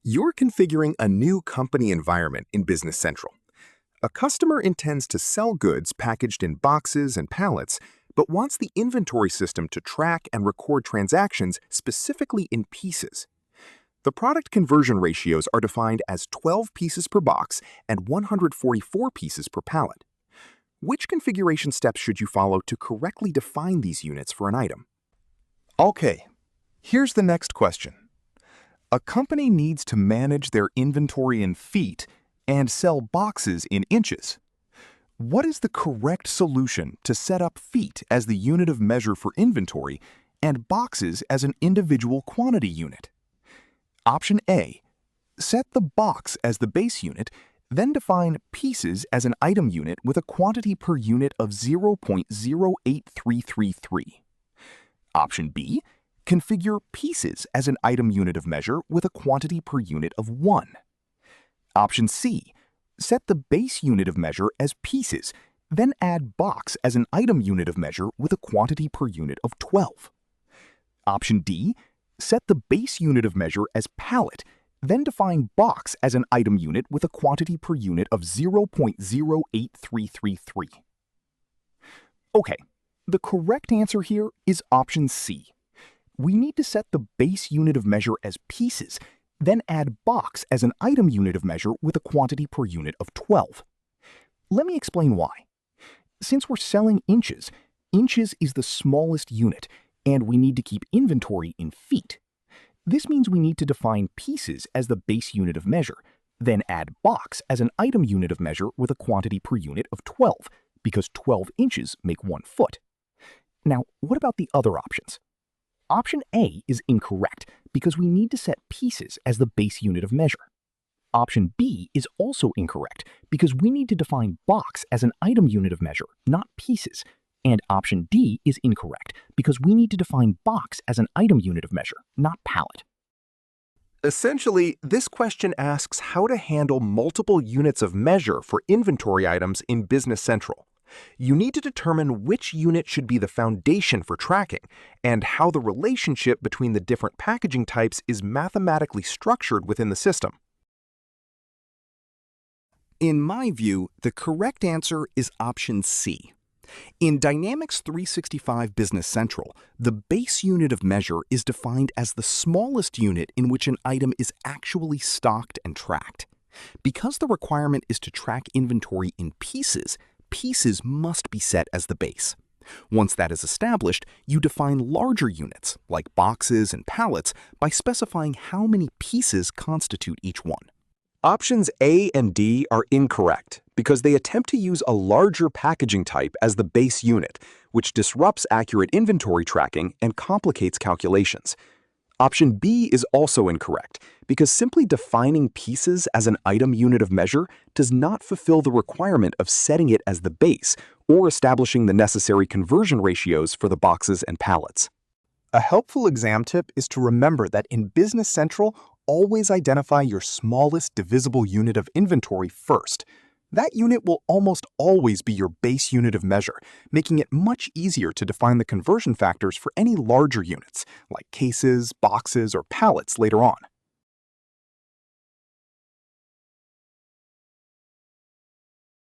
You're configuring a new company environment in Business Central. A customer intends to sell goods packaged in boxes and pallets, but wants the inventory system to track and record transactions specifically in pieces. The product conversion ratios are defined as 12 pieces per box and 144 pieces per pallet. Which configuration steps should you follow to correctly define these units for an item? Okay, here's the next question. A company needs to manage their inventory in feet and sell boxes in inches. What is the correct solution to set up feet as the unit of measure for inventory and boxes as an individual quantity unit? Option A, set the box as the base unit, then define pieces as an item unit with a quantity per unit of 0.08333. Option B, configure pieces as an item unit of measure with a quantity per unit of 1. Option C, set the base unit of measure as pieces, then add box as an item unit of measure with a quantity per unit of 12. Option D, set the base unit of measure as pallet, then define box as an item unit with a quantity per unit of 0.08333. Okay, the correct answer here is option C. We need to set the base unit of measure as pieces, then add box as an item unit of measure with a quantity per unit of 12. Let me explain why. Since we're selling inches, inches is the smallest unit, and we need to keep inventory in feet. This means we need to define pieces as the base unit of measure, then add box as an item unit of measure with a quantity per unit of 12, because 12 inches make 1 foot. Now, what about the other options? Option A is incorrect because we need to set pieces as the base unit of measure. Option B is also incorrect because we need to define box as an item unit of measure, not pieces. And option D is incorrect because we need to define box as an item unit of measure, not pallet. Essentially, this question asks how to handle multiple units of measure for inventory items in Business Central. You need to determine which unit should be the foundation for tracking and how the relationship between the different packaging types is mathematically structured within the system. In my view, the correct answer is option C. In Dynamics 365 Business Central, the base unit of measure is defined as the smallest unit in which an item is actually stocked and tracked. Because the requirement is to track inventory in pieces, pieces must be set as the base. Once that is established, you define larger units, like boxes and pallets, by specifying how many pieces constitute each one. Options A and D are incorrect because they attempt to use a larger packaging type as the base unit, which disrupts accurate inventory tracking and complicates calculations. Option B is also incorrect because simply defining pieces as an item unit of measure does not fulfill the requirement of setting it as the base or establishing the necessary conversion ratios for the boxes and pallets. A helpful exam tip is to remember that in Business Central, always identify your smallest divisible unit of inventory first. That unit will almost always be your base unit of measure, making it much easier to define the conversion factors for any larger units, like cases, boxes, or pallets later on.